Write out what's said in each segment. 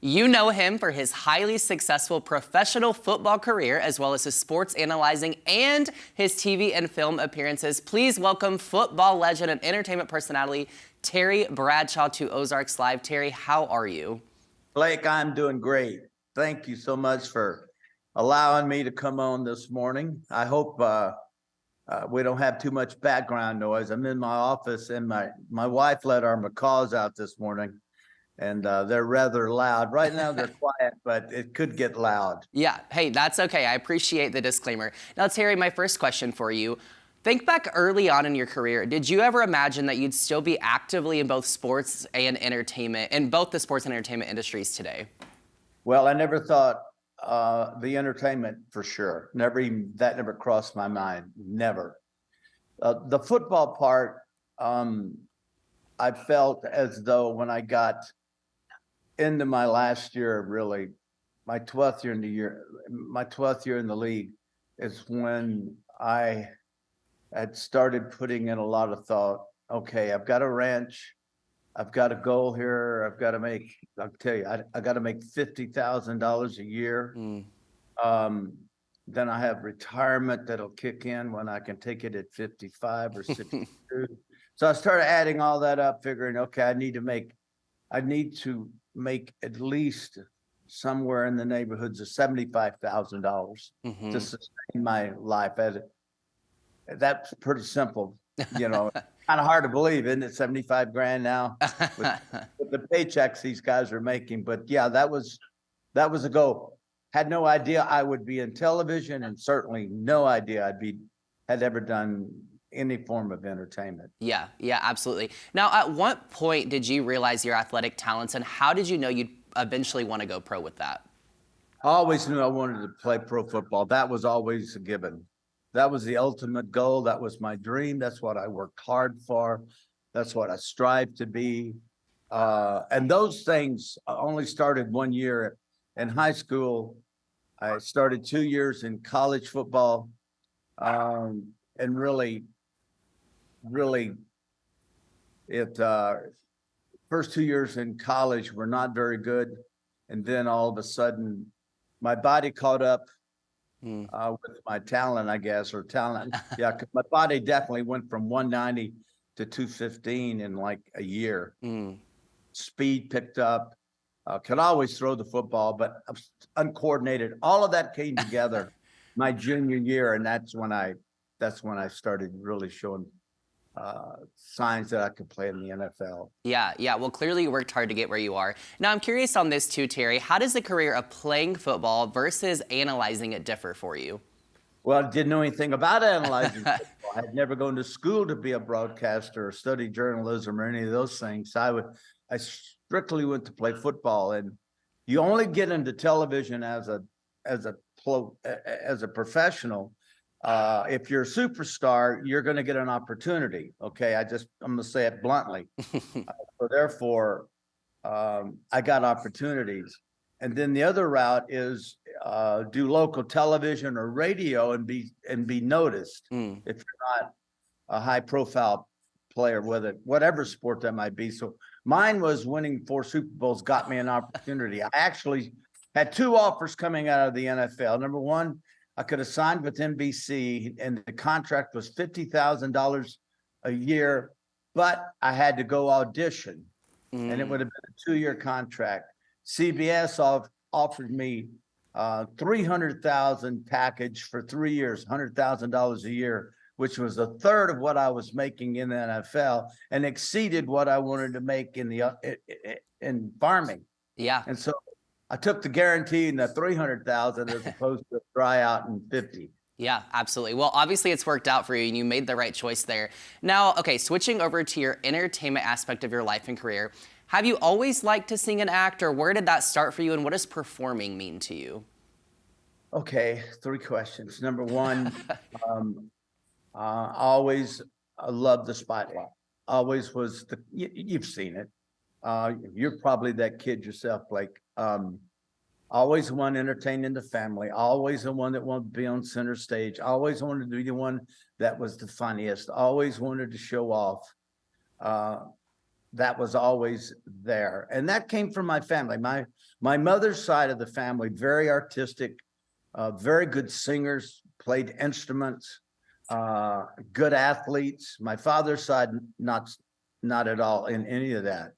You know him for his highly successful professional football career, as well as his sports analyzing and his TV and film appearances. Please welcome football legend and entertainment personality, Terry Bradshaw, to Ozarks Live. Terry, how are you? Blake, I'm doing great. Thank you so much for allowing me to come on this morning. I hope we don't have too much background noise. I'm in my office and my wife let our macaws out this morning, and they're rather loud. Right now they're quiet, but it could get loud. Yeah, hey, that's okay. I appreciate the disclaimer. Now, Terry, my first question for you. Think back early on in your career. Did you ever imagine that you'd still be actively in both sports and entertainment, in both the sports and entertainment industries today? Well, I never thought the entertainment for sure. That never crossed my mind. Never. The football part, I felt as though when I got into my last year, really, my 12th year in the league is when I had started putting in a lot of thought. Okay, I've got a ranch. I've got a goal here. I've got to make, I'll tell you, I got to make $50,000 a year. Then I have retirement that'll kick in when I can take it at 55 or 62. So I started adding all that up, figuring, okay, I need to make at least somewhere in the neighborhoods of $75,000 to sustain my life. That's pretty simple, kind of hard to believe, isn't it? 75 grand now with the paychecks these guys are making. But yeah, that was a goal. Had no idea I would be in television, and certainly no idea had ever done any form of entertainment. Yeah, absolutely. Now, at what point did you realize your athletic talents, and how did you know you'd eventually want to go pro with that? I always knew I wanted to play pro football. That was always a given. That was the ultimate goal. That was my dream. That's what I worked hard for. That's what I strived to be. And those things only started 1 year in high school. I started 2 years in college football, and really, first 2 years in college were not very good. And then all of a sudden, my body caught up with my talent, I guess, or talent. Yeah, 'cause my body definitely went from 190 to 215 in like a year. Speed picked up. Could always throw the football, but I was uncoordinated. All of that came together my junior year, and that's when I started really showing signs that I could play in the NFL. Yeah. Well, clearly you worked hard to get where you are. Now, I'm curious on this too, Terry. How does the career of playing football versus analyzing it differ for you? Well, I didn't know anything about analyzing football. I had never gone to school to be a broadcaster or study journalism or any of those things. I strictly went to play football, and you only get into television as a professional. If you're a superstar, you're going to get an opportunity. Okay, I'm going to say it bluntly. So therefore, I got opportunities. And then the other route is do local television or radio and be noticed if you're not a high profile player, whatever sport that might be. So mine was winning 4 Super Bowls got me an opportunity. I actually had 2 offers coming out of the NFL. Number one, I could have signed with NBC, and the contract was $50,000 a year, but I had to go audition, and it would have been a 2-year contract. CBS offered me $300,000 package for 3 years, $100,000 a year, which was a third of what I was making in the NFL, and exceeded what I wanted to make in farming. Yeah. And so I took the guarantee and the $300,000 as opposed to a try out and 50. Yeah, absolutely. Well, obviously it's worked out for you and you made the right choice there. Now, okay, switching over to your entertainment aspect of your life and career, have you always liked to sing and act, or where did that start for you, and what does performing mean to you? Okay, 3 questions. Number one, always loved the spotlight. Always was you've seen it. You're probably that kid yourself, Blake. Always the one entertaining the family. Always the one that wanted to be on center stage. Always wanted to be the one that was the funniest. Always wanted to show off. that was always there. And that came from my family. My mother's side of the family, very artistic, very good singers, played instruments, good athletes. My father's side, not at all in any of that.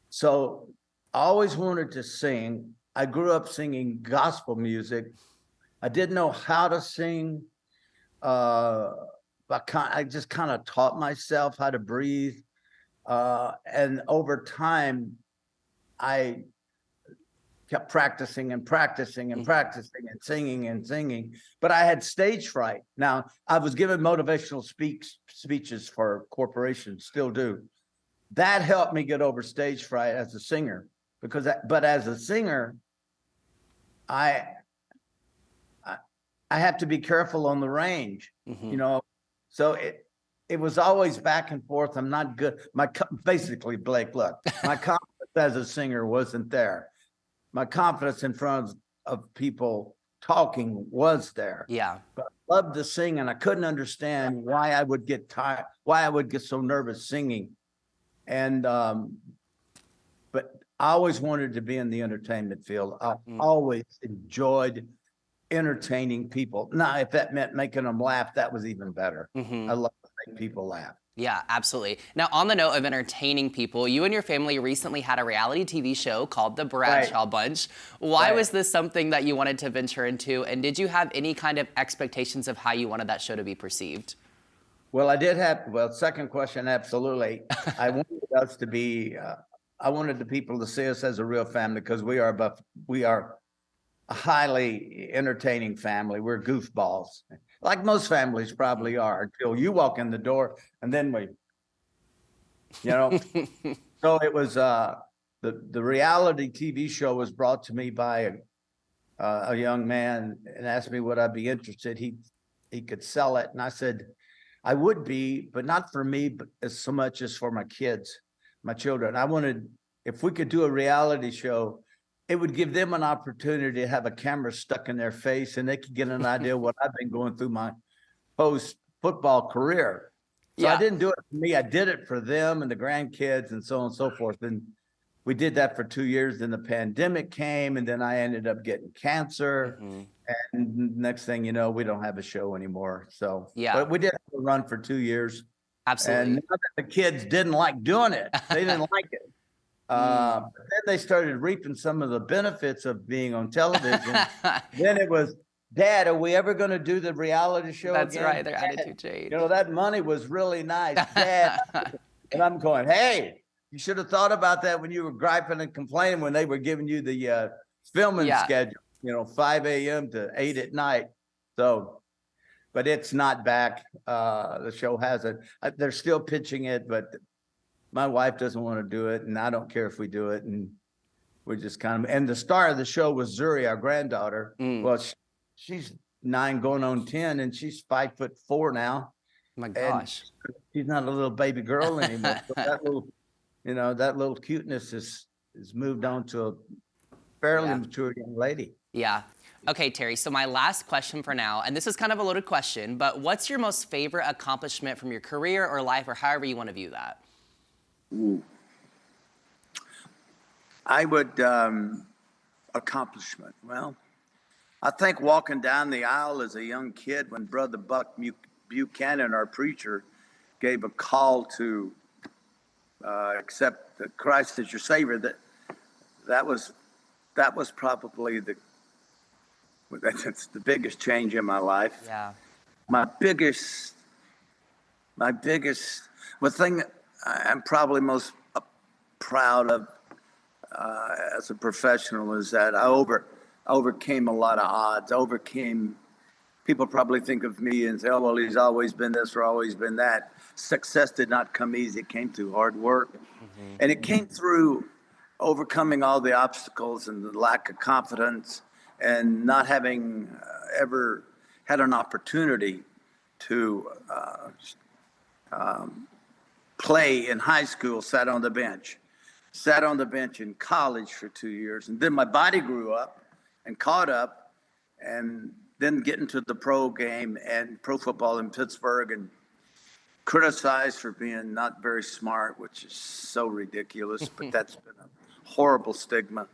So I always wanted to sing. I grew up singing gospel music. I didn't know how to sing. But I just kind of taught myself how to breathe. And over time, I kept practicing and practicing and practicing and singing. But I had stage fright. Now, I was given motivational speeches for corporations, still do. That helped me get over stage fright as a singer, but as a singer, I have to be careful on the range, you know. So it was always back and forth. I'm not good. Basically, Blake, look, my confidence as a singer wasn't there. My confidence in front of people talking was there. Yeah. But I loved to sing, and I couldn't understand why I would get tired, why I would get so nervous singing. And but I always wanted to be in the entertainment field. I always enjoyed entertaining people. Now, if that meant making them laugh, that was even better. I love to make people laugh. Yeah, absolutely. Now, on the note of entertaining people, you and your family recently had a reality TV show called The Bradshaw Bunch. Why was this something that you wanted to venture into? And did you have any kind of expectations of how you wanted that show to be perceived? Well, I did have, second question, absolutely. I wanted us to be, I wanted the people to see us as a real family, because we are a highly entertaining family. We're goofballs, like most families probably are, until you walk in the door, and then So it was the reality TV show was brought to me by a young man and asked me would I be interested. He could sell it, and I said I would be, but not for me, but as so much as for my kids, my children. I wanted, if we could do a reality show, it would give them an opportunity to have a camera stuck in their face, and they could get an idea of what I've been going through my post-football career. So I didn't do it for me. I did it for them and the grandkids and so on and so forth. And we did that for 2 years. Then the pandemic came, and then I ended up getting cancer. And next thing you know, we don't have a show anymore. So, but we did have a run for 2 years. Absolutely. And not that the kids didn't like doing it. They didn't like it. But then they started reaping some of the benefits of being on television. Then it was, Dad, are we ever going to do the reality show again? That's right. Their attitude changed. You know, that money was really nice, Dad. And I'm going, hey, you should have thought about that when you were griping and complaining when they were giving you the filming schedule, 5 a.m. to 8 at night. So, but it's not back. The show hasn't. They're still pitching it, but my wife doesn't want to do it, and I don't care if we do it. And we're just kind of, and the star of the show was Zuri, our granddaughter. Well, she's 9 going on 10, and she's 5'4" now. My gosh. And she's not a little baby girl anymore. So that little cuteness is moved on to a fairly mature young lady. Yeah. Okay, Terry, so my last question for now, and this is kind of a loaded question, but what's your most favorite accomplishment from your career or life, or however you want to view that? I would, accomplishment. Well, I think walking down the aisle as a young kid when Brother Buck Buchanan, our preacher, gave a call to accept Christ as your Savior, that was probably that's the biggest change in my life. Yeah. The thing that I'm probably most proud of as a professional is that I overcame a lot of odds. People probably think of me and say, oh, well, he's always been this or always been that. Success did not come easy. It came through hard work. And it came through overcoming all the obstacles and the lack of confidence and not having ever had an opportunity to play in high school, sat on the bench in college for 2 years. And then my body grew up and caught up, and then get into the pro game and pro football in Pittsburgh. And criticized for being not very smart, which is so ridiculous, but that's been a horrible stigma.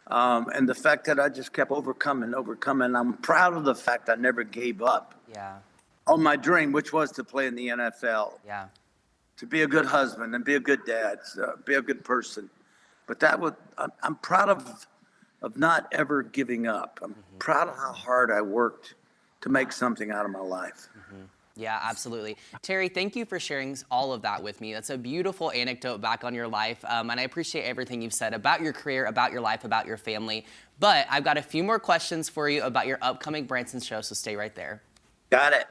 And the fact that I just kept overcoming. I'm proud of the fact I never gave up Yeah. on my dream, which was to play in the NFL, Yeah. to be a good husband and be a good dad, be a good person. But I'm proud of not ever giving up. I'm proud of how hard I worked to make something out of my life. Yeah, absolutely. Terry, thank you for sharing all of that with me. That's a beautiful anecdote back on your life. And I appreciate everything you've said about your career, about your life, about your family. But I've got a few more questions for you about your upcoming Branson show, so stay right there. Got it.